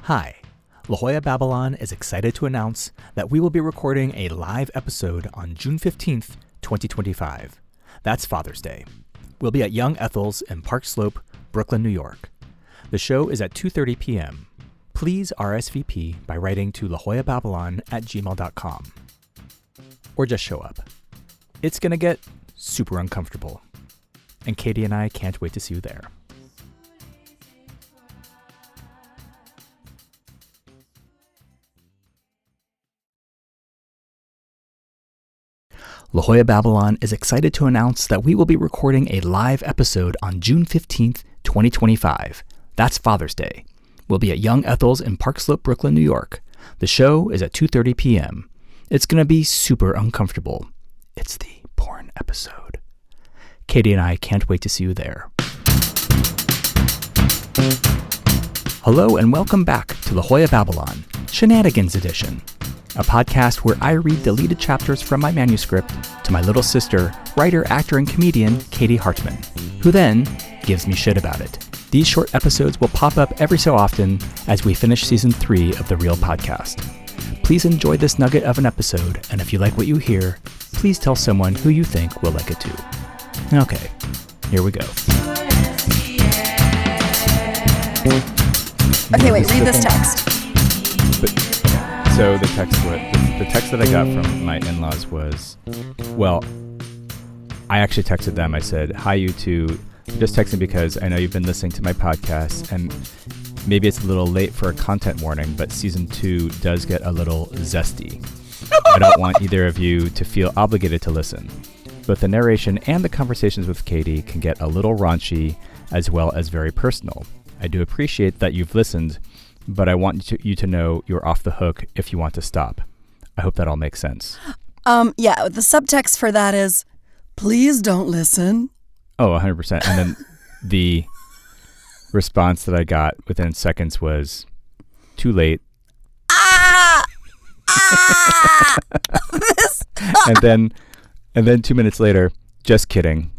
Hi, La Jolla Babylon is excited to announce that we will be recording a live episode on June 15th, 2025. That's Father's Day. We'll be at Young Ethel's in Park Slope, Brooklyn, New York. The show is at 2:30 p.m. Please RSVP by writing to lajollababylon@gmail.com. Or just show up. It's going to get super uncomfortable. And Katie and I can't wait to see you there. La Jolla Babylon is excited to announce that we will be recording a live episode on June 15th, 2025. That's Father's Day. We'll be at Young Ethel's in Park Slope, Brooklyn, New York. The show is at 2:30 p.m. It's going to be super uncomfortable. It's the porn episode. Katie and I can't wait to see you there. Hello and welcome back to La Jolla Babylon, Shenanigans edition. A podcast where I read deleted chapters from my manuscript to my little sister, writer, actor, and comedian, Katie Hartman, who then gives me shit about it. These short episodes will pop up every so often as we finish season 3 of the real podcast. Please enjoy this nugget of an episode, and if you like what you hear, please tell someone who you think will like it too. Okay, here we go. Okay, wait, read this text. So the text that I got from my in-laws was, well, I actually texted them. I said, hi, you two. I'm just texting because I know you've been listening to my podcast, and maybe it's a little late for a content warning, but season 2 does get a little zesty. I don't want either of you to feel obligated to listen. Both the narration and the conversations with Katie can get a little raunchy as well as very personal. I do appreciate that you've listened, but I want you to know you're off the hook if you want to stop. I hope that all makes sense. Yeah, the subtext for that is, please don't listen. Oh, 100%. And then the response that I got within seconds was, too late. And then 2 minutes later, just kidding.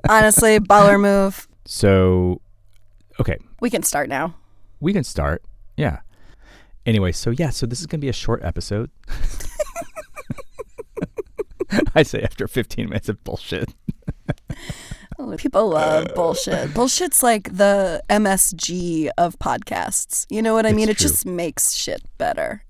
Honestly, baller move. So, okay. We can start now. We can start. Yeah. Anyway, so this is going to be a short episode. I say after 15 minutes of bullshit. People love bullshit. Bullshit's like the MSG of podcasts. You know what I mean? It just makes shit better.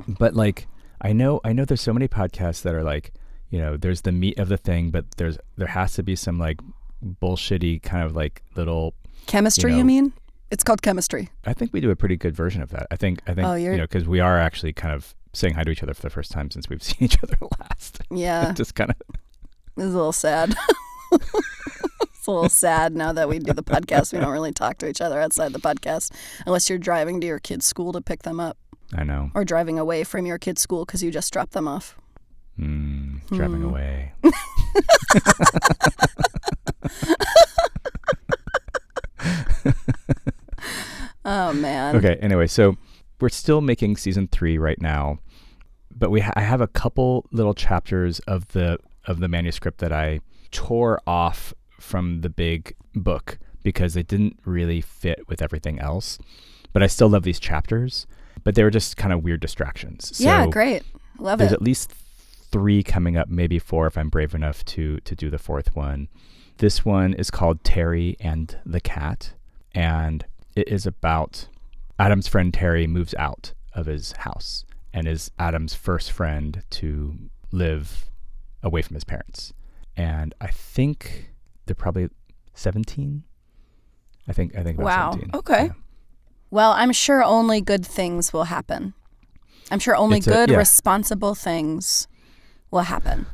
But like, I know there's so many podcasts that are like, you know, there's the meat of the thing, but there has to be some like bullshitty kind of like little chemistry, you mean? It's called chemistry. I think we do a pretty good version of that. I think you know, because we are actually kind of saying hi to each other for the first time since we've seen each other last. Yeah. Just kind of. It's a little sad. It's a little sad now that we do the podcast. We don't really talk to each other outside the podcast unless you're driving to your kid's school to pick them up. I know. Or driving away from your kid's school because you just dropped them off. Driving away. Oh, man. Okay, anyway, so we're still making season 3 right now, but I have a couple little chapters of the manuscript that I tore off from the big book because they didn't really fit with everything else. But I still love these chapters, but they were just kind of weird distractions. So yeah, great. Love there's it. There's at least 3 coming up, maybe 4 if I'm brave enough to do the 4th one. This one is called Terry and the Cat, and it is about Adam's friend Terry moves out of his house and is Adam's first friend to live away from his parents. And I think they're probably 17. I think about 17. Okay. Yeah. Well, I'm sure only good things will happen. I'm sure only responsible things will happen.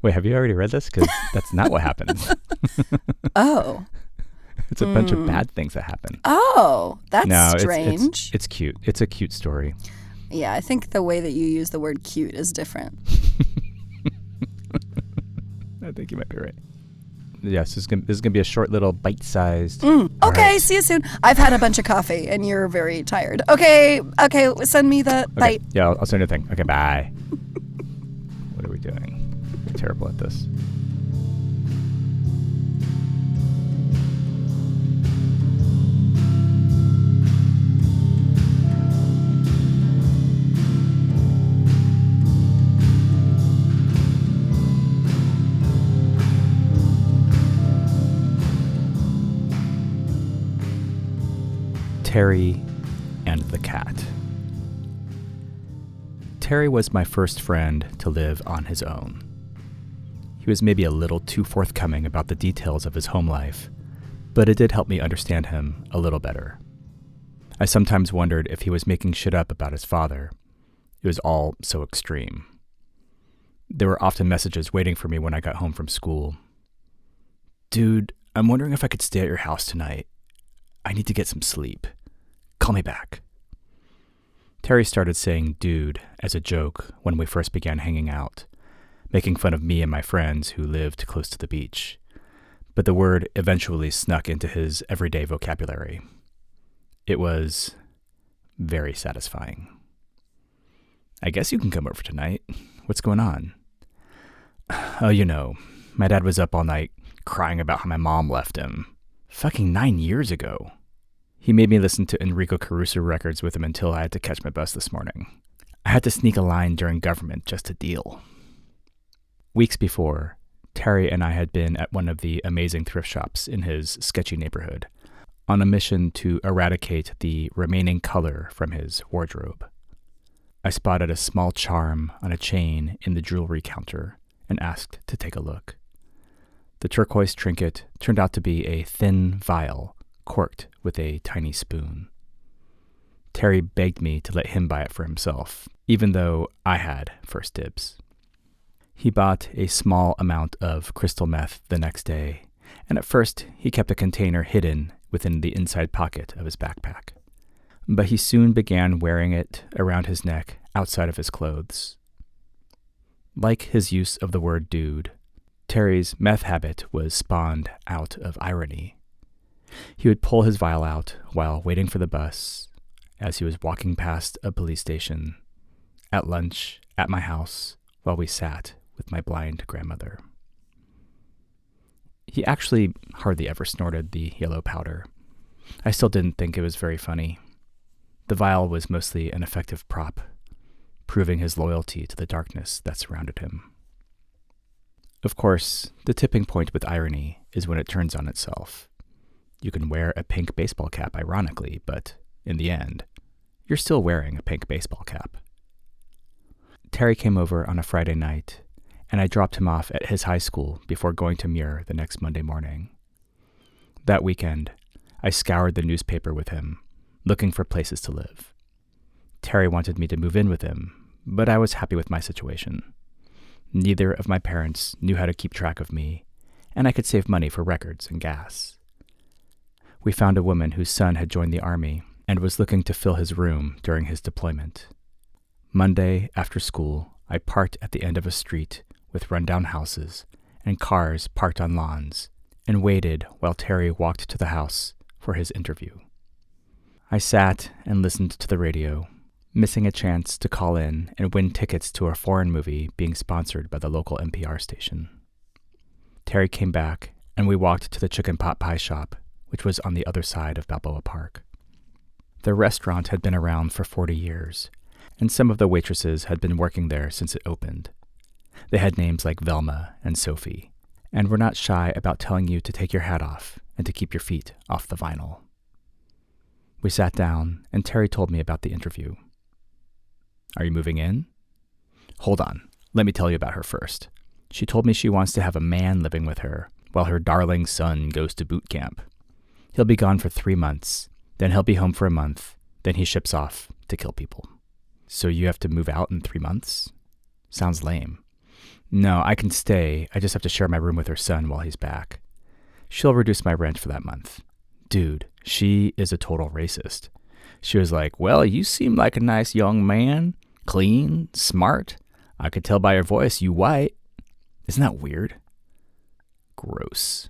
Wait, have you already read this? Because that's not what happens. Oh. It's a bunch of bad things that happen. Oh, that's strange. It's cute. It's a cute story. Yeah, I think the way that you use the word cute is different. I think you might be right. Yes, this is gonna be a short little bite-sized. Okay, right. See you soon. I've had a bunch of coffee and you're very tired. Okay, send me the bite. Yeah, I'll send you a thing. Okay, bye. What are we doing? We're terrible at this. Terry and the cat. Terry was my first friend to live on his own. He was maybe a little too forthcoming about the details of his home life, but it did help me understand him a little better. I sometimes wondered if he was making shit up about his father. It was all so extreme. There were often messages waiting for me when I got home from school. "Dude, I'm wondering if I could stay at your house tonight. I need to get some sleep. Call me back." Terry started saying dude as a joke when we first began hanging out, making fun of me and my friends who lived close to the beach. But the word eventually snuck into his everyday vocabulary. It was very satisfying. "I guess you can come over tonight. What's going on?" "Oh, my dad was up all night crying about how my mom left him. Fucking 9 years ago. He made me listen to Enrico Caruso records with him until I had to catch my bus this morning. I had to sneak a line during government just to deal." Weeks before, Terry and I had been at one of the amazing thrift shops in his sketchy neighborhood, on a mission to eradicate the remaining color from his wardrobe. I spotted a small charm on a chain in the jewelry counter and asked to take a look. The turquoise trinket turned out to be a thin vial corked with a tiny spoon. Terry begged me to let him buy it for himself, even though I had first dibs. He bought a small amount of crystal meth the next day, and at first he kept a container hidden within the inside pocket of his backpack. But he soon began wearing it around his neck outside of his clothes. Like his use of the word dude, Terry's meth habit was spawned out of irony. He would pull his vial out while waiting for the bus, as he was walking past a police station, at lunch, at my house, while we sat with my blind grandmother. He actually hardly ever snorted the yellow powder. I still didn't think it was very funny. The vial was mostly an effective prop, proving his loyalty to the darkness that surrounded him. Of course, the tipping point with irony is when it turns on itself. You can wear a pink baseball cap ironically, but in the end, you're still wearing a pink baseball cap. Terry came over on a Friday night, and I dropped him off at his high school before going to Muir the next Monday morning. That weekend, I scoured the newspaper with him, looking for places to live. Terry wanted me to move in with him, but I was happy with my situation. Neither of my parents knew how to keep track of me, and I could save money for records and gas. We found a woman whose son had joined the army and was looking to fill his room during his deployment. Monday, after school, I parked at the end of a street with rundown houses and cars parked on lawns and waited while Terry walked to the house for his interview. I sat and listened to the radio, missing a chance to call in and win tickets to a foreign movie being sponsored by the local NPR station. Terry came back, and we walked to the chicken pot pie shop, which was on the other side of Balboa Park. The restaurant had been around for 40 years, and some of the waitresses had been working there since it opened. They had names like Velma and Sophie, and were not shy about telling you to take your hat off and to keep your feet off the vinyl. We sat down, and Terry told me about the interview. "Are you moving in?" "Hold on, let me tell you about her first. She told me she wants to have a man living with her while her darling son goes to boot camp. He'll be gone for 3 months, then he'll be home for a month, then he ships off to kill people." "So you have to move out in 3 months? Sounds lame." "No, I can stay. I just have to share my room with her son while he's back. She'll reduce my rent for that month." Dude, she is a total racist. She was like, "Well, you seem like a nice young man. Clean, smart. I could tell by your voice you white. Isn't that weird?" Gross.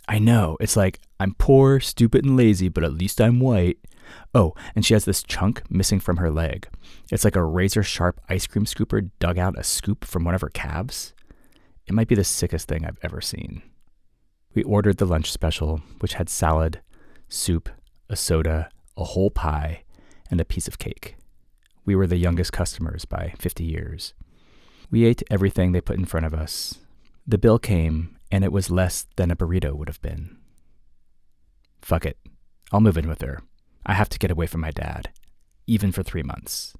I know. It's like, I'm poor, stupid, and lazy, but at least I'm white. Oh, and she has this chunk missing from her leg. It's like a razor-sharp ice cream scooper dug out a scoop from one of her calves. It might be the sickest thing I've ever seen. We ordered the lunch special, which had salad, soup, a soda, a whole pie, and a piece of cake. We were the youngest customers by 50 years. We ate everything they put in front of us. The bill came, and it was less than a burrito would have been. Fuck it. I'll move in with her. I have to get away from my dad, even for 3 months.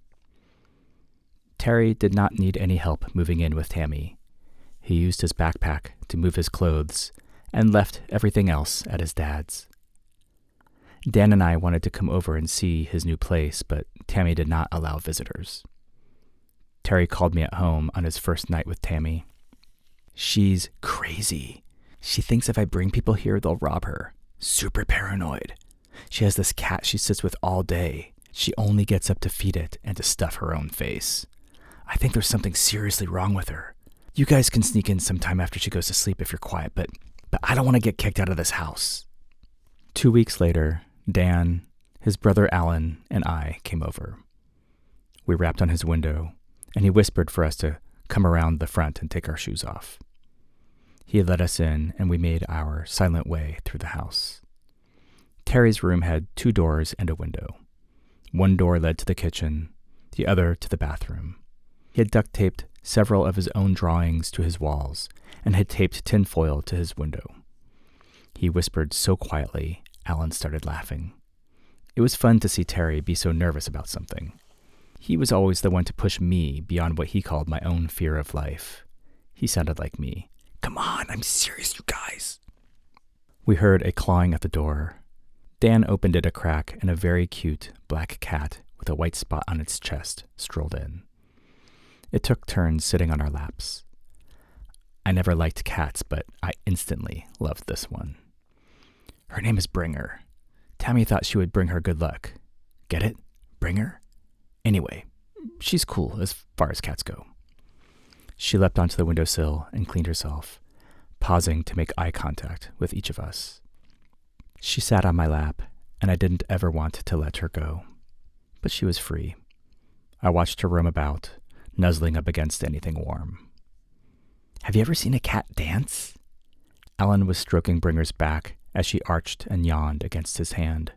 Terry did not need any help moving in with Tammy. He used his backpack to move his clothes and left everything else at his dad's. Dan and I wanted to come over and see his new place, but Tammy did not allow visitors. Terry called me at home on his first night with Tammy. She's crazy. She thinks if I bring people here, they'll rob her. Super paranoid. She has this cat she sits with all day. She only gets up to feed it and to stuff her own face. I think there's something seriously wrong with her. You guys can sneak in sometime after she goes to sleep if you're quiet, but I don't want to get kicked out of this house. 2 weeks later, Dan, his brother Alan, and I came over. We rapped on his window, and he whispered for us to come around the front and take our shoes off. He let us in, and we made our silent way through the house. Terry's room had 2 doors and a window. One door led to the kitchen, the other to the bathroom. He had duct taped several of his own drawings to his walls and had taped tinfoil to his window. He whispered so quietly, Alan started laughing. It was fun to see Terry be so nervous about something. He was always the one to push me beyond what he called my own fear of life. He sounded like me. Come on, I'm serious, you guys. We heard a clawing at the door. Dan opened it a crack and a very cute black cat with a white spot on its chest strolled in. It took turns sitting on our laps. I never liked cats, but I instantly loved this one. Her name is Bringer. Tammy thought she would bring her good luck. Get it? Bringer? Anyway, she's cool as far as cats go. She leapt onto the windowsill and cleaned herself, pausing to make eye contact with each of us. She sat on my lap, and I didn't ever want to let her go. But she was free. I watched her roam about, nuzzling up against anything warm. Have you ever seen a cat dance? Alan was stroking Bringer's back as she arched and yawned against his hand.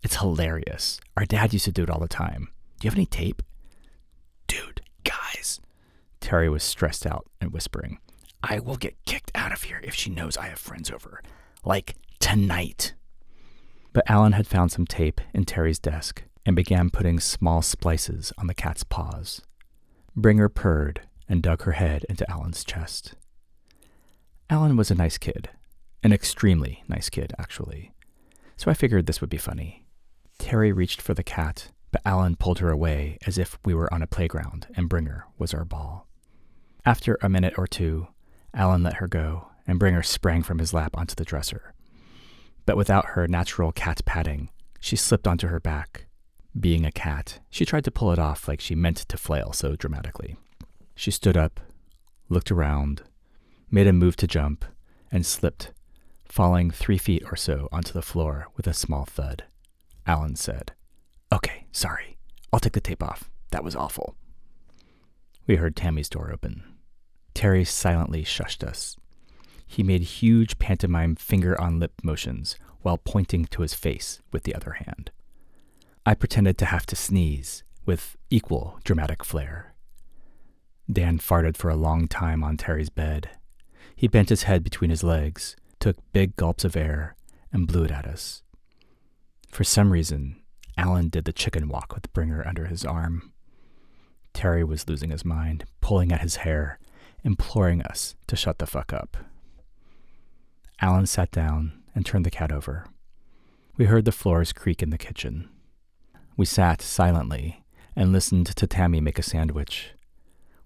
It's hilarious. Our dad used to do it all the time. Do you have any tape? Dude, guys. Terry was stressed out and whispering, I will get kicked out of here if she knows I have friends over. Like tonight. But Alan had found some tape in Terry's desk and began putting small splices on the cat's paws. Bringer purred and dug her head into Alan's chest. Alan was a nice kid. An extremely nice kid, actually. So I figured this would be funny. Terry reached for the cat, but Alan pulled her away as if we were on a playground and Bringer was our ball. After a minute or two, Alan let her go, and Bringer sprang from his lap onto the dresser. But without her natural cat padding, she slipped onto her back. Being a cat, she tried to pull it off like she meant to flail so dramatically. She stood up, looked around, made a move to jump, and slipped, falling 3 feet or so onto the floor with a small thud. Alan said, Okay, sorry. I'll take the tape off. That was awful. We heard Tammy's door open. Terry silently shushed us. He made huge pantomime finger-on-lip motions while pointing to his face with the other hand. I pretended to have to sneeze with equal dramatic flair. Dan farted for a long time on Terry's bed. He bent his head between his legs, took big gulps of air, and blew it at us. For some reason, Alan did the chicken walk with Bringer under his arm. Terry was losing his mind, pulling at his hair, imploring us to shut the fuck up. Alan sat down and turned the cat over. We heard the floors creak in the kitchen. We sat silently and listened to Tammy make a sandwich.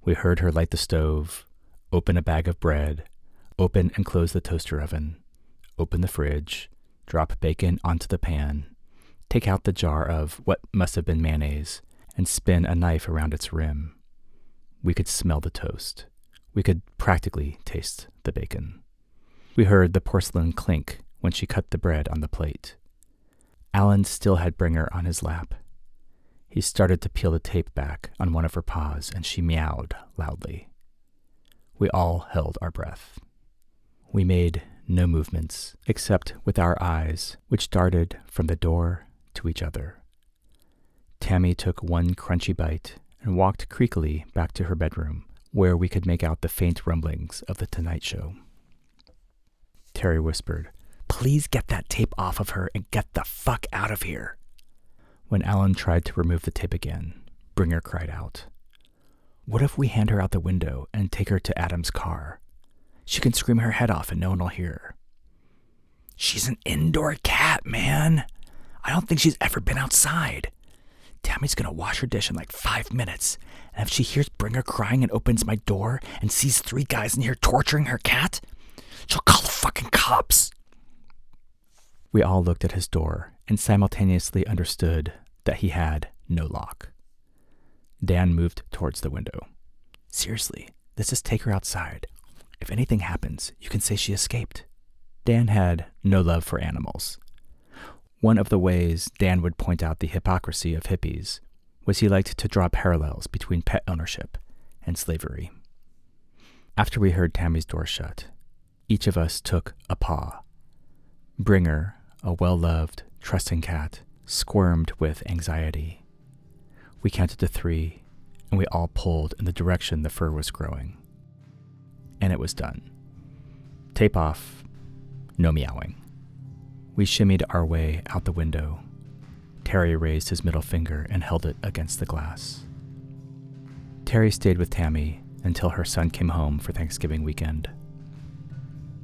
We heard her light the stove, open a bag of bread, open and close the toaster oven, open the fridge, drop bacon onto the pan, take out the jar of what must have been mayonnaise, and spin a knife around its rim. We could smell the toast. We could practically taste the bacon. We heard the porcelain clink when she cut the bread on the plate. Alan still had Bringer on his lap. He started to peel the tape back on one of her paws, and she meowed loudly. We all held our breath. We made no movements, except with our eyes, which darted from the door to each other. Tammy took one crunchy bite and walked creakily back to her bedroom, where we could make out the faint rumblings of the Tonight Show. Terry whispered, Please get that tape off of her and get the fuck out of here. When Alan tried to remove the tape again, Bringer cried out, "What if we hand her out the window and take her to Adam's car? She can scream her head off and no one will hear her." "She's an indoor cat, man. I don't think she's ever been outside. Tammy's gonna wash her dish in like 5 minutes, and if she hears Bringer crying and opens my door and sees 3 guys in here torturing her cat, she'll call the fucking cops." We all looked at his door and simultaneously understood that he had no lock. Dan moved towards the window. "Seriously, let's just take her outside. If anything happens, you can say she escaped." Dan had no love for animals. One of the ways Dan would point out the hypocrisy of hippies was he liked to draw parallels between pet ownership and slavery. After we heard Tammy's door shut, each of us took a paw. Bringer, a well-loved, trusting cat, squirmed with anxiety. We counted to 3, and we all pulled in the direction the fur was growing. And it was done. Tape off, no meowing. We shimmied our way out the window. Terry raised his middle finger and held it against the glass. Terry stayed with Tammy until her son came home for Thanksgiving weekend.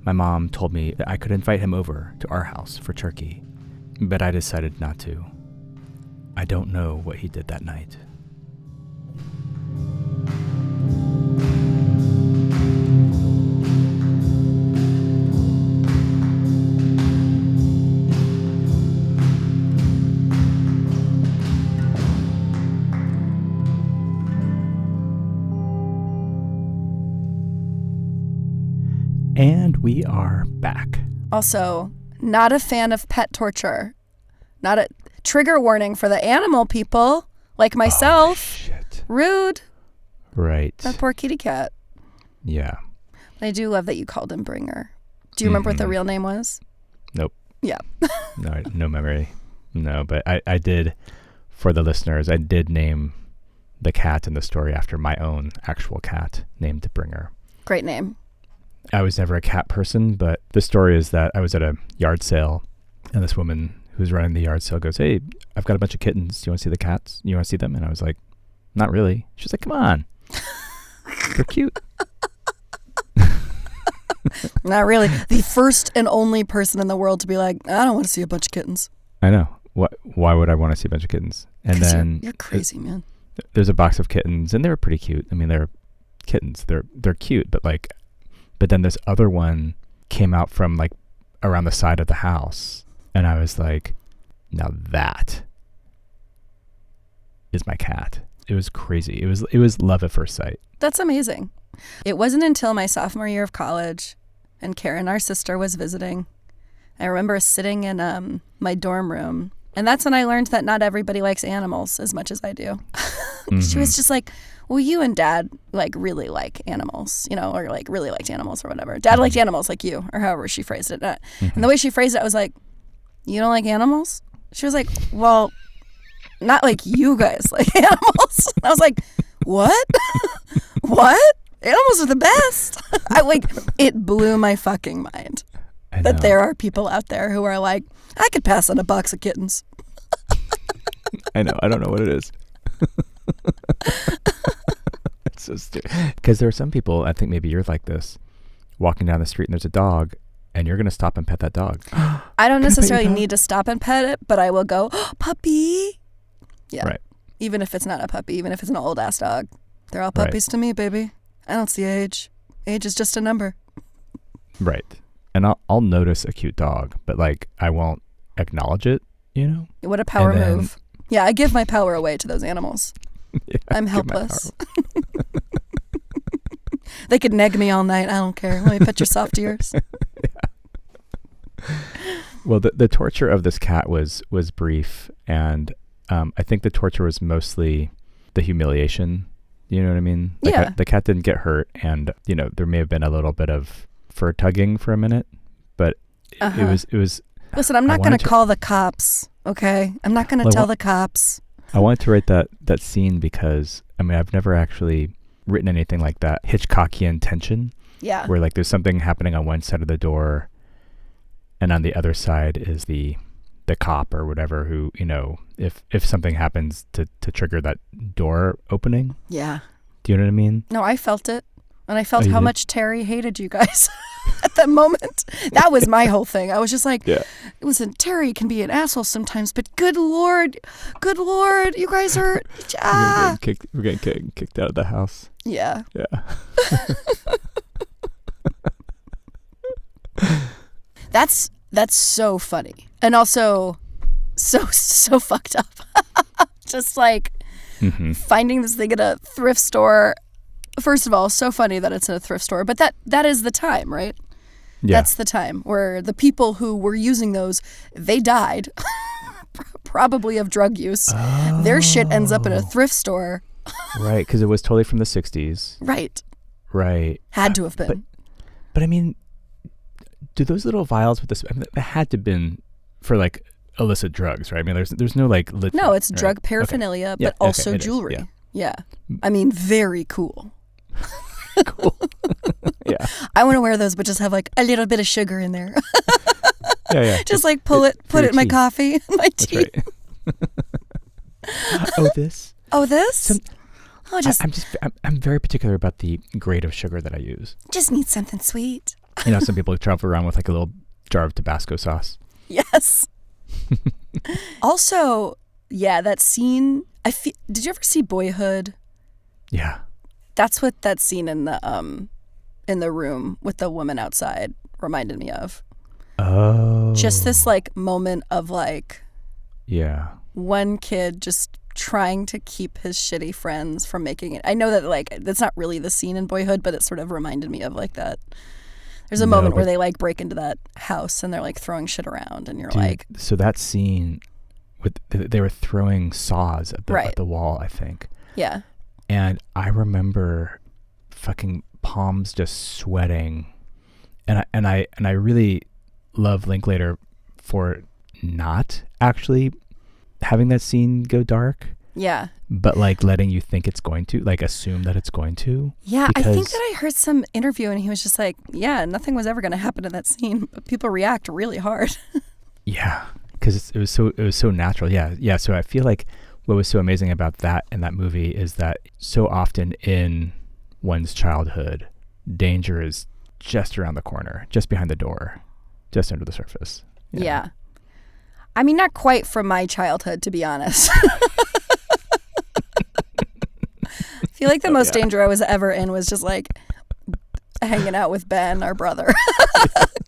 My mom told me that I could invite him over to our house for turkey, but I decided not to. I don't know what he did that night. And we are back. Also, not a fan of pet torture. Not a trigger warning for the animal people like myself. Oh, shit. Rude. Right. That poor kitty cat. Yeah. But I do love that you called him Bringer. Do you remember what the real name was? Nope. Yeah. No memory. No, but I did, for the listeners, I did name the cat in the story after my own actual cat named Bringer. Great name. I was never a cat person, but the story is that I was at a yard sale and this woman who was running the yard sale goes, "Hey, I've got a bunch of kittens. Do you want to see the cats? You want to see them?" And I was like, "Not really." She's like, "Come on. They're cute." Not really. The first and only person in the world to be like, "I don't want to see a bunch of kittens." I know. Why would I want to see a bunch of kittens? And then you're crazy, man. There's a box of kittens and they were pretty cute. I mean, they're kittens. They're cute, but then this other one came out from like around the side of the house. And I was like, now that is my cat. It was crazy. It was love at first sight. That's amazing. It wasn't until my sophomore year of college and Karen, our sister, was visiting. I remember sitting in my dorm room. And that's when I learned that not everybody likes animals as much as I do. She was just like, "Well, you and Dad like really like animals, or like really liked animals or whatever. Dad liked animals like you," or however she phrased it. And the way she phrased it, I was like, "You don't like animals?" She was like, "Well, not like you guys like animals." And I was like, "What? What? Animals are the best." It blew my fucking mind that there are people out there who are like, "I could pass on a box of kittens." I know. I don't know what it is. It's so stupid. Because there are some people, I think maybe you're like this, walking down the street and there's a dog and you're going to stop and pet that dog. I don't necessarily need to stop and pet it, but I will go, "Oh, puppy." Yeah. Right. Even if it's not a puppy, even if it's an old ass dog. They're all puppies to me, baby. I don't see age. Age is just a number. Right. And I'll notice a cute dog, but like I won't acknowledge it, What a power move. Yeah, I give my power away to those animals. Yeah, I'm helpless. They could neg me all night. I don't care. Let me pet your soft ears. Yeah. Well, the torture of this cat was brief, and I think the torture was mostly the humiliation. You know what I mean? The cat didn't get hurt, and there may have been a little bit of fur tugging for a minute, but it was. Listen, I'm not going to call the cops. Okay, I'm not going to tell the cops. I wanted to write that scene because I've never actually written anything like that Hitchcockian tension. Yeah. Where like there's something happening on one side of the door, and on the other side is the the cop or whatever who, if something happens to trigger that door opening. Yeah. Do you know what I mean? No, I felt it. And I felt you how did? much Terry hated you guys at that moment. That was my whole thing. I was just like, listen, Terry can be an asshole sometimes, but good Lord, you guys are... We're getting kicked out of the house. Yeah. Yeah. That's so funny. And also so fucked up. Just like finding this thing at a thrift store. First of all, so funny that it's in a thrift store, but that is the time, right? Yeah. That's the time where the people who were using those, they died, probably of drug use. Oh. Their shit ends up in a thrift store. Right, because it was totally from the 60s. Right. Had to have been. But I mean, do those little vials with this, it had to have been for like illicit drugs, right? I mean, there's no like... No, it's drug paraphernalia, but also jewelry. Yeah. I mean, very cool. Cool. Yeah. I want to wear those, but just have like a little bit of sugar in there. Yeah. Just like put it in my coffee, my tea. That's right. Oh, this? I'm very particular about the grade of sugar that I use. Just need something sweet. Some people travel around with like a little jar of Tabasco sauce. Yes. Also, that scene, did you ever see Boyhood? Yeah. That's what that scene in the room with the woman outside reminded me of. Oh. Just this like moment of like, one kid just trying to keep his shitty friends from making it. I know that like that's not really the scene in Boyhood, but it sort of reminded me of like that. There's a moment where they like break into that house and they're like throwing shit around, and you're like, so that scene with they were throwing saws at the wall, I think. Yeah. And I remember fucking palms just sweating, and I really love Linklater for not actually having that scene go dark. Yeah. But like letting you think it's going to, like assume that it's going to. Yeah, I think that I heard some interview and he was just like, nothing was ever going to happen in that scene, but people react really hard. Yeah, because it was so natural. Yeah. So I feel like what was so amazing about that and that movie is that so often in one's childhood, danger is just around the corner, just behind the door, just under the surface. Yeah. I mean, not quite from my childhood, to be honest. I feel like the most danger I was ever in was just like hanging out with Ben, our brother.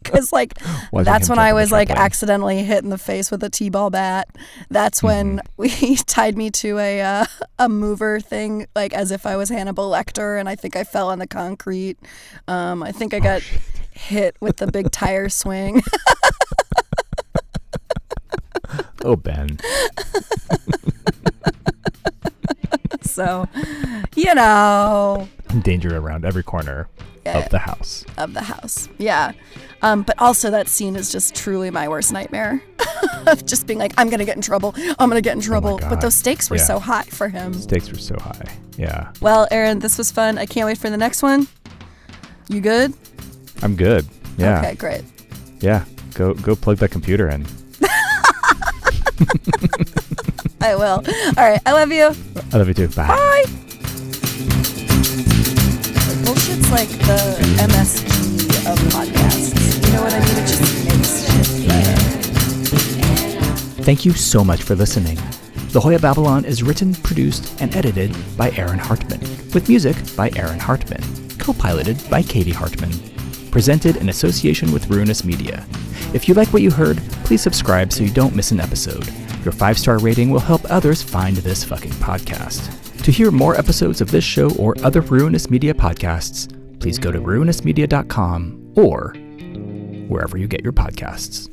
Because like that's when I was like accidentally hit in the face with a t-ball bat. That's when he tied me to a mover thing, like as if I was Hannibal Lecter, and I think I fell on the concrete. I think I got hit with the big tire swing. Oh, Ben. So, danger around every corner of the house. Yeah. But also that scene is just truly my worst nightmare. Of just being like, I'm going to get in trouble. But those stakes were so high for him. Stakes were so high. Yeah. Well, Aaron, this was fun. I can't wait for the next one. You good? I'm good. Yeah. Okay, great. Yeah. Go plug that computer in. I will. All right. I love you. I love you too. Bye. Bye. Bullshit's like the MSG of podcasts. You know what I mean? It just makes shit better. Thank you so much for listening. The Hoya Babylon is written, produced, and edited by Aaron Hartman, with music by Aaron Hartman, co-piloted by Katie Hartman. Presented in association with Ruinous Media. If you like what you heard, please subscribe so you don't miss an episode. Your 5-star rating will help others find this fucking podcast. To hear more episodes of this show or other Ruinous Media podcasts, please go to ruinousmedia.com or wherever you get your podcasts.